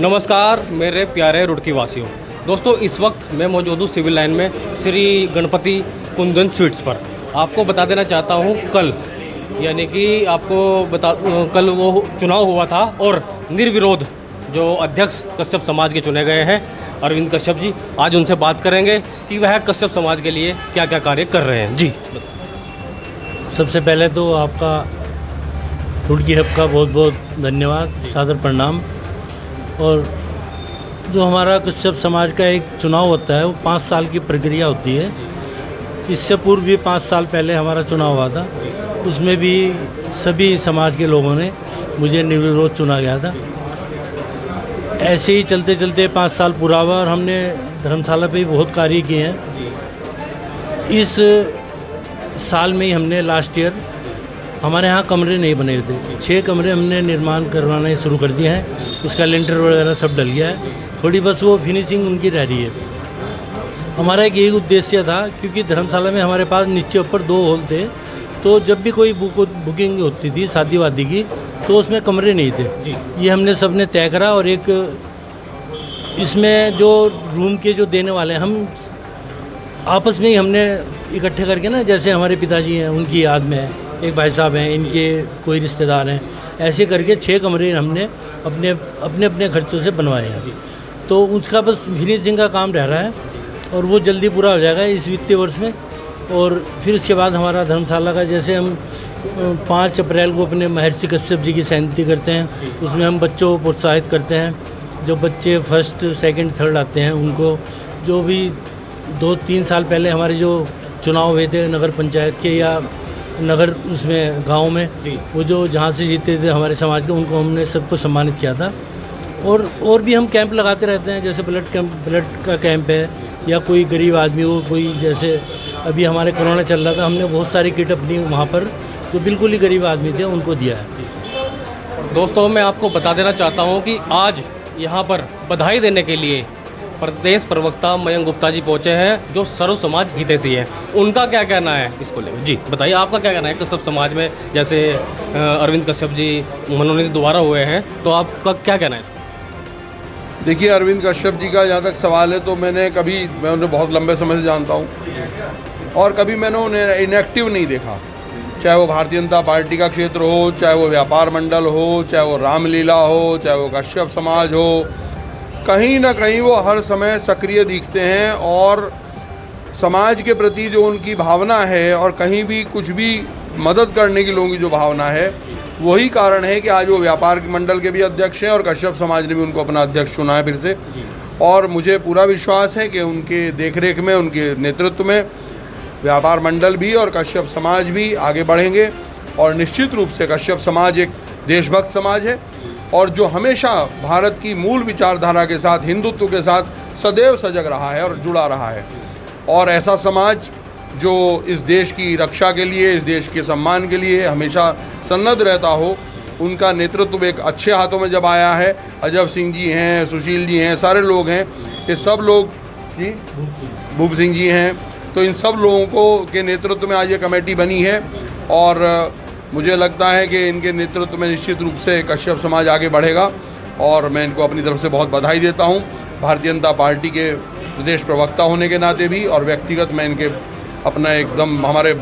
नमस्कार मेरे प्यारे रुड़की वासियों। दोस्तों इस वक्त मैं मौजूद हूँ सिविल लाइन में श्री गणपति कुंदन स्वीट्स पर। आपको बता देना चाहता हूँ कल यानी कि कल वो चुनाव हुआ था और निर्विरोध जो अध्यक्ष कश्यप समाज के चुने गए हैं अरविंद कश्यप जी। आज उनसे बात करेंगे कि वह कश्यप समाज के लिए क्या क्या कार्य कर रहे हैं। जी सबसे पहले तो आपका रुड़की हब का बहुत बहुत धन्यवाद, सादर प्रणाम। और जो हमारा कश्यप समाज का एक चुनाव होता है वो 5 साल की प्रक्रिया होती है। इससे पूर्व भी 5 साल पहले हमारा चुनाव हुआ था, उसमें भी सभी समाज के लोगों ने मुझे निर्विरोध चुना गया था। ऐसे ही चलते चलते 5 साल पूरा हुआ और हमने धर्मशाला पे भी बहुत कार्य किए हैं। इस साल में ही हमने लास्ट ईयर हमारे यहाँ कमरे नहीं बने थे, 6 कमरे हमने निर्माण करवाने शुरू कर दिए हैं। उसका लेंटर वगैरह सब डल गया है, थोड़ी बस वो फिनिशिंग उनकी रह रही है। हमारा एक यही उद्देश्य था क्योंकि धर्मशाला में हमारे पास नीचे ऊपर 2 हॉल थे, तो जब भी कोई बुकिंग होती थी शादी वादी की तो उसमें कमरे नहीं थे जी। ये हमने सब ने तय करा और एक इसमें जो रूम के जो देने वाले हैं हम आपस में ही हमने इकट्ठे करके ना, जैसे हमारे पिताजी हैं उनकी याद में है, एक भाई साहब हैं इनके कोई रिश्तेदार हैं, ऐसे करके 6 कमरे हमने अपने अपने खर्चों से बनवाए हैं। तो उसका बस फिनिशिंग का काम रह रहा है और वो जल्दी पूरा हो जाएगा इस वित्तीय वर्ष में। और फिर उसके बाद हमारा धर्मशाला का, जैसे हम 5 अप्रैल को अपने महर्षि कश्यप जी की जयंती करते हैं, उसमें हम बच्चों को प्रोत्साहित करते हैं। जो बच्चे फर्स्ट सेकंड थर्ड आते हैं उनको, जो भी 2-3 साल पहले हमारे जो चुनाव हुए थे नगर पंचायत के या नगर उसमें गांव में, वो जो जहां से जीते थे हमारे समाज के, उनको हमने सबको सम्मानित किया था। और भी हम कैंप लगाते रहते हैं, जैसे ब्लड का कैंप है या कोई गरीब आदमी हो, कोई जैसे अभी हमारे कोरोना चल रहा था, हमने बहुत सारी किट अपनी वहाँ पर जो बिल्कुल ही गरीब आदमी थे उनको दिया है। दोस्तों मैं आपको बता देना चाहता हूँ कि आज यहाँ पर बधाई देने के लिए प्रदेश प्रवक्ता मयंक गुप्ता जी पहुँचे हैं जो सर्व समाज हितैषी हैं। उनका क्या कहना है इसको लेकर? जी बताइए, आपका क्या कहना है कश्यप समाज में? जैसे अरविंद कश्यप जी मनोनीत दोबारा हुए हैं, तो आपका क्या कहना है? देखिए, अरविंद कश्यप जी का जहाँ तक सवाल है तो मैं उन्हें बहुत लंबे समय से जानता हूँ और कभी मैंने उन्हें इनएक्टिव नहीं देखा। चाहे वो भारतीय जनता पार्टी का क्षेत्र हो, चाहे वो व्यापार मंडल हो, चाहे वो रामलीला हो, चाहे वो कश्यप समाज हो, कहीं ना कहीं वो हर समय सक्रिय दिखते हैं और समाज के प्रति जो उनकी भावना है और कहीं भी कुछ भी मदद करने की लोगों की जो भावना है, वही कारण है कि आज वो व्यापार मंडल के भी अध्यक्ष हैं और कश्यप समाज ने भी उनको अपना अध्यक्ष चुना है फिर से। और मुझे पूरा विश्वास है कि उनके देखरेख में, उनके नेतृत्व में व्यापार मंडल भी और कश्यप समाज भी आगे बढ़ेंगे। और निश्चित रूप से कश्यप समाज एक देशभक्त समाज है और जो हमेशा भारत की मूल विचारधारा के साथ, हिंदुत्व के साथ सदैव सजग रहा है और जुड़ा रहा है। और ऐसा समाज जो इस देश की रक्षा के लिए, इस देश के सम्मान के लिए हमेशा सन्नद्ध रहता हो, उनका नेतृत्व एक अच्छे हाथों में जब आया है। अजब सिंह जी हैं, सुशील जी हैं, सारे लोग हैं, ये सब लोग जी, भूप सिंह जी हैं, तो इन सब लोगों को के नेतृत्व में आज ये कमेटी बनी है और मुझे लगता है कि इनके नेतृत्व में निश्चित रूप से कश्यप समाज आगे बढ़ेगा और मैं इनको अपनी तरफ से बहुत बधाई देता हूं। भारतीय जनता पार्टी के प्रदेश प्रवक्ता होने के नाते भी और व्यक्तिगत मैं इनके अपना एकदम हमारे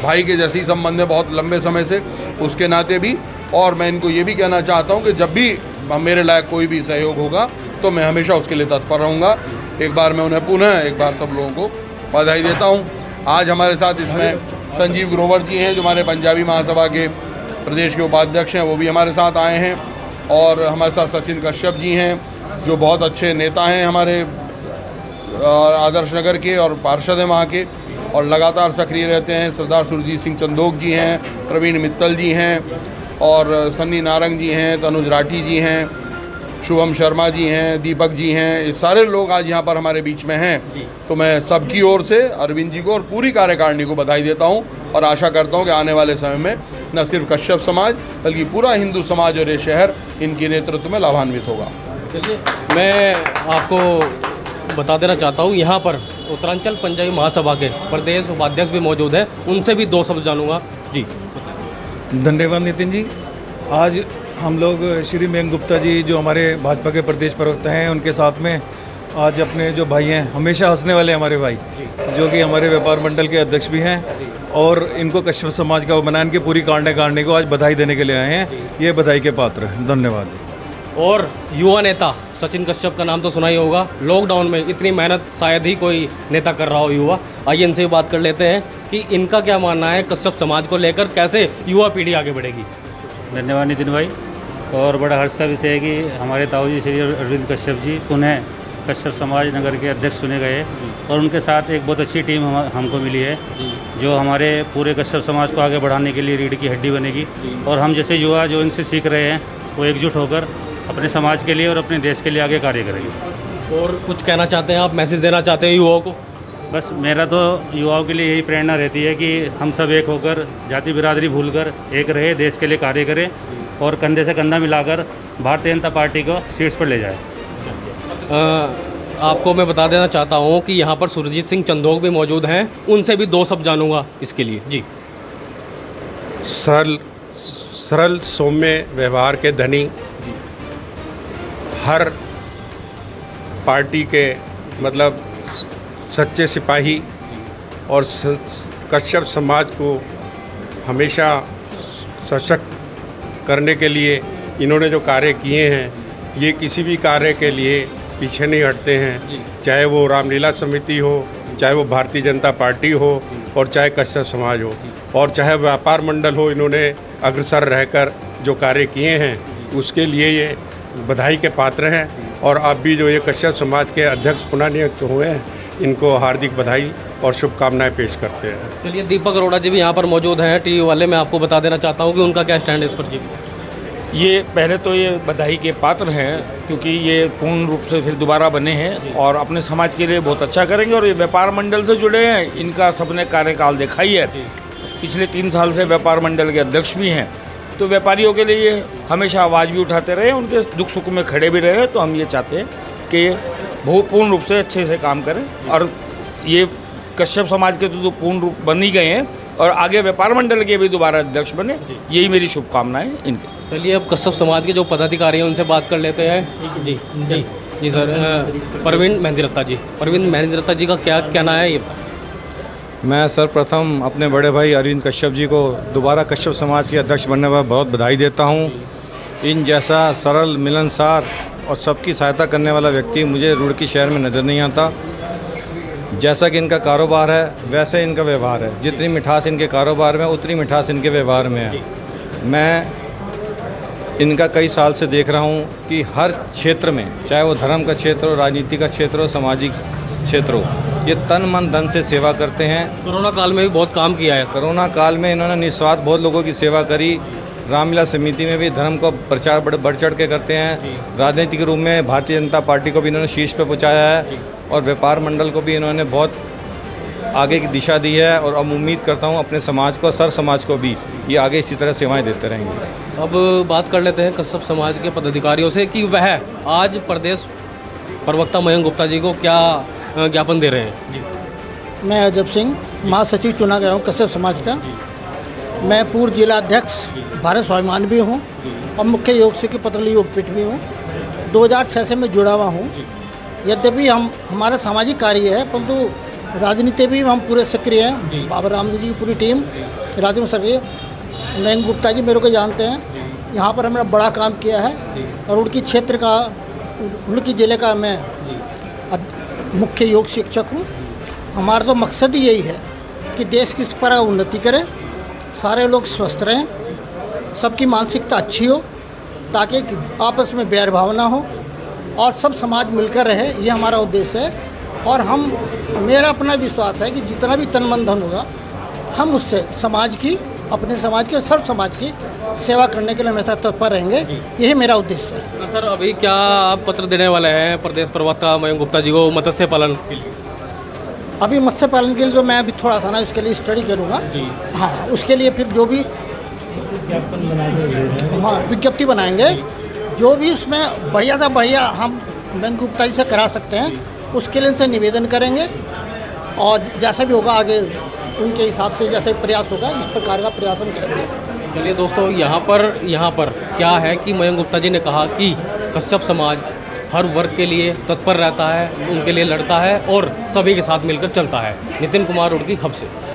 भाई के जैसे ही संबंध है बहुत लंबे समय से, उसके नाते भी। और मैं इनको ये भी कहना चाहता हूँ कि जब भी मेरे लायक कोई भी सहयोग होगा तो मैं हमेशा उसके लिए तत्पर रहूँगा। एक बार मैं उन्हें पुनः एक बार सब लोगों को बधाई देता हूँ। आज हमारे साथ इसमें संजीव ग्रोवर जी हैं जो हमारे पंजाबी महासभा के प्रदेश के उपाध्यक्ष हैं, वो भी हमारे साथ आए हैं। और हमारे साथ सचिन कश्यप जी हैं जो बहुत अच्छे नेता हैं हमारे आदर्श नगर के और पार्षद हैं वहाँ के और लगातार सक्रिय रहते हैं। सरदार सुरजीत सिंह चंदोक जी हैं, प्रवीण मित्तल जी हैं और सन्नी नारंग जी हैं, तनुज राठी जी हैं, शुभम शर्मा जी हैं, दीपक जी हैं, ये सारे लोग आज यहाँ पर हमारे बीच में हैं। तो मैं सबकी ओर से अरविंद जी को और पूरी कार्यकारिणी को बधाई देता हूँ और आशा करता हूँ कि आने वाले समय में न सिर्फ कश्यप समाज बल्कि पूरा हिंदू समाज और ये शहर इनके नेतृत्व में लाभान्वित होगा। चलिए, मैं आपको बता देना चाहता हूँ यहाँ पर उत्तरांचल पंजाबी महासभा के प्रदेश उपाध्यक्ष भी मौजूद हैं, उनसे भी 2 शब्द जानूँगा। जी धन्यवाद नितिन जी। आज हम लोग श्री मयंक गुप्ता जी जो हमारे भाजपा के प्रदेश प्रवक्ता हैं, उनके साथ में आज अपने जो भाई हैं, हमेशा हंसने वाले हमारे भाई, जो कि हमारे व्यापार मंडल के अध्यक्ष भी हैं, और इनको कश्यप समाज का बनाने की पूरी कांडे को आज बधाई देने के लिए आए हैं। ये बधाई के पात्र हैं। धन्यवाद। और युवा नेता सचिन कश्यप का नाम तो सुना ही होगा। लॉकडाउन में इतनी मेहनत शायद ही कोई नेता कर रहा हो युवा। आइए इनसे भी बात कर लेते हैं कि इनका क्या मानना है कश्यप समाज को लेकर, कैसे युवा पीढ़ी आगे बढ़ेगी। धन्यवाद नितिन भाई। और बड़ा हर्ष का विषय है कि हमारे ताऊजी श्री अरविंद कश्यप जी पुनः कश्यप समाज नगर के अध्यक्ष चुने गए, और उनके साथ एक बहुत अच्छी टीम हमको मिली है, जो हमारे पूरे कश्यप समाज को आगे बढ़ाने के लिए रीढ़ की हड्डी बनेगी। और हम जैसे युवा जो इनसे सीख रहे हैं, वो एकजुट होकर अपने समाज के लिए और अपने देश के लिए आगे कार्य करेंगे। और कुछ कहना चाहते हैं आप, मैसेज देना चाहते हैं युवाओं को? बस मेरा तो युवाओं के लिए यही प्रेरणा रहती है कि हम सब एक होकर, जाति बिरादरी भूलकर एक रहे, देश के लिए कार्य करें और कंधे से कंधा मिलाकर भारतीय जनता पार्टी को सीट्स पर ले जाए। आपको मैं बता देना चाहता हूँ कि यहाँ पर सुरजीत सिंह चंदोक भी मौजूद हैं, उनसे भी दो शब्द जानूंगा इसके लिए। जी। सरल सौम्य व्यवहार के धनी, हर पार्टी के मतलब सच्चे सिपाही, और कश्यप समाज को हमेशा सशक्त करने के लिए इन्होंने जो कार्य किए हैं, ये किसी भी कार्य के लिए पीछे नहीं हटते हैं। चाहे वो रामलीला समिति हो, चाहे वो भारतीय जनता पार्टी हो, और चाहे कश्यप समाज हो, और चाहे व्यापार मंडल हो, इन्होंने अग्रसर रहकर जो कार्य किए हैं उसके लिए ये बधाई के पात्र हैं। और आप भी जो ये कश्यप समाज के अध्यक्ष पुनः नियुक्त हुए हैं, इनको हार्दिक बधाई और शुभकामनाएं पेश करते हैं। चलिए, दीपक अरोड़ा जी भी यहाँ पर मौजूद हैं टीवी वाले। मैं आपको बता देना चाहता हूँ कि उनका क्या स्टैंड है इस पर। जी, ये पहले तो ये बधाई के पात्र हैं, क्योंकि ये पूर्ण रूप से फिर दोबारा बने हैं और अपने समाज के लिए बहुत अच्छा करेंगे। और ये व्यापार मंडल से जुड़े हैं, इनका सबने कार्यकाल देखा ही है। पिछले 3 साल से व्यापार मंडल के अध्यक्ष भी हैं, तो व्यापारियों के लिए ये हमेशा आवाज़ भी उठाते रहे, उनके दुख सुख में खड़े भी रहे। तो हम ये चाहते हैं कि बहुत पूर्ण रूप से अच्छे से काम करें, और ये कश्यप समाज के तो पूर्ण रूप बन ही गए हैं, और आगे व्यापार मंडल के भी दोबारा अध्यक्ष बने। यही मेरी शुभकामनाएं इनके। चलिए, अब कश्यप समाज के जो पदाधिकारी हैं उनसे बात कर लेते हैं। जी जी जी सर, परवीन मेहंदी जी, परवीन मेहंदी जी का क्या कहना है? ये मैं सर्वप्रथम अपने बड़े भाई अरविंद कश्यप जी को दोबारा कश्यप समाज के अध्यक्ष बनने पर बहुत बधाई देता हूं। इन जैसा सरल, मिलनसार और सबकी सहायता करने वाला व्यक्ति मुझे रुड़की शहर में नज़र नहीं आता। जैसा कि इनका कारोबार है, वैसे इनका व्यवहार है। जितनी मिठास इनके कारोबार में, उतनी मिठास इनके व्यवहार में है। मैं इनका कई साल से देख रहा हूँ कि हर क्षेत्र में, चाहे वो धर्म का क्षेत्र हो, राजनीति का क्षेत्र हो, सामाजिक क्षेत्र हो, ये तन मन धन से सेवा करते हैं। कोरोना काल में भी बहुत काम किया है। कोरोना काल में इन्होंने निस्वार्थ बहुत लोगों की सेवा करी। रामलीला समिति में भी धर्म को प्रचार बढ़ चढ़ के करते हैं। राजनीतिक रूप में भारतीय जनता पार्टी को भी इन्होंने शीर्ष पे पहुँचाया है, और व्यापार मंडल को भी इन्होंने बहुत आगे की दिशा दी है। और अब उम्मीद करता हूँ अपने समाज को, सर समाज को भी ये आगे इसी तरह सेवाएं देते रहेंगे। अब बात कर लेते हैं कश्यप समाज के पदाधिकारियों से कि वह आज प्रदेश प्रवक्ता मयंक गुप्ता जी को क्या ज्ञापन दे रहे हैं। जी, मैं अजब सिंह, महासचिव चुना गया हूँ कश्यप समाज का। मैं पूर्व जिला अध्यक्ष भारत स्वाभिमान भी हूँ, और मुख्य योग से की पतली योगपीठ भी हूँ। 2006 से मैं जुड़ा हुआ हूँ। यद्यपि हमारा सामाजिक कार्य है, परंतु राजनीति भी हम पूरे सक्रिय हैं। बाबा रामदेव जी की पूरी टीम राजनीति में सक्रिय। मयंक गुप्ता जी मेरे को जानते हैं, यहाँ पर हमने बड़ा काम किया है। और उनकी क्षेत्र का, उनकी ज़िले का मैं मुख्य योग शिक्षक हूँ। हमारा तो मकसद ही यही है कि देश किस पर उन्नति करें, सारे लोग स्वस्थ रहें, सबकी मानसिकता अच्छी हो, ताकि आपस में बैर भावना हो और सब समाज मिलकर रहे। ये हमारा उद्देश्य है। और मेरा अपना विश्वास है कि जितना भी तन मन धन होगा, हम उससे समाज की, अपने समाज के, सब समाज की सेवा करने के लिए हमेशा तत्पर रहेंगे। यही मेरा उद्देश्य है। तो सर, अभी क्या आप पत्र देने वाले हैं प्रदेश प्रवक्ता मयंक गुप्ता जी को मत्स्य पालन के लिए? अभी मत्स्य पालन के लिए तो मैं अभी थोड़ा सा ना उसके लिए स्टडी करूँगा। हाँ, उसके लिए फिर जो भी विज्ञप्ति बनाएंगे, जो भी उसमें बढ़िया से बढ़िया हम मयंक गुप्ता जी से करा सकते हैं, उसके लिए इनसे निवेदन करेंगे। और जैसा भी होगा आगे उनके हिसाब से जैसे प्रयास होगा, इस प्रकार का प्रयास हम करेंगे। चलिए दोस्तों, यहाँ पर क्या है कि मयंक गुप्ता जी ने कहा कि कश्यप समाज हर वर्ग के लिए तत्पर रहता है, उनके लिए लड़ता है और सभी के साथ मिलकर चलता है। नितिन कुमार रुड़की, हब से।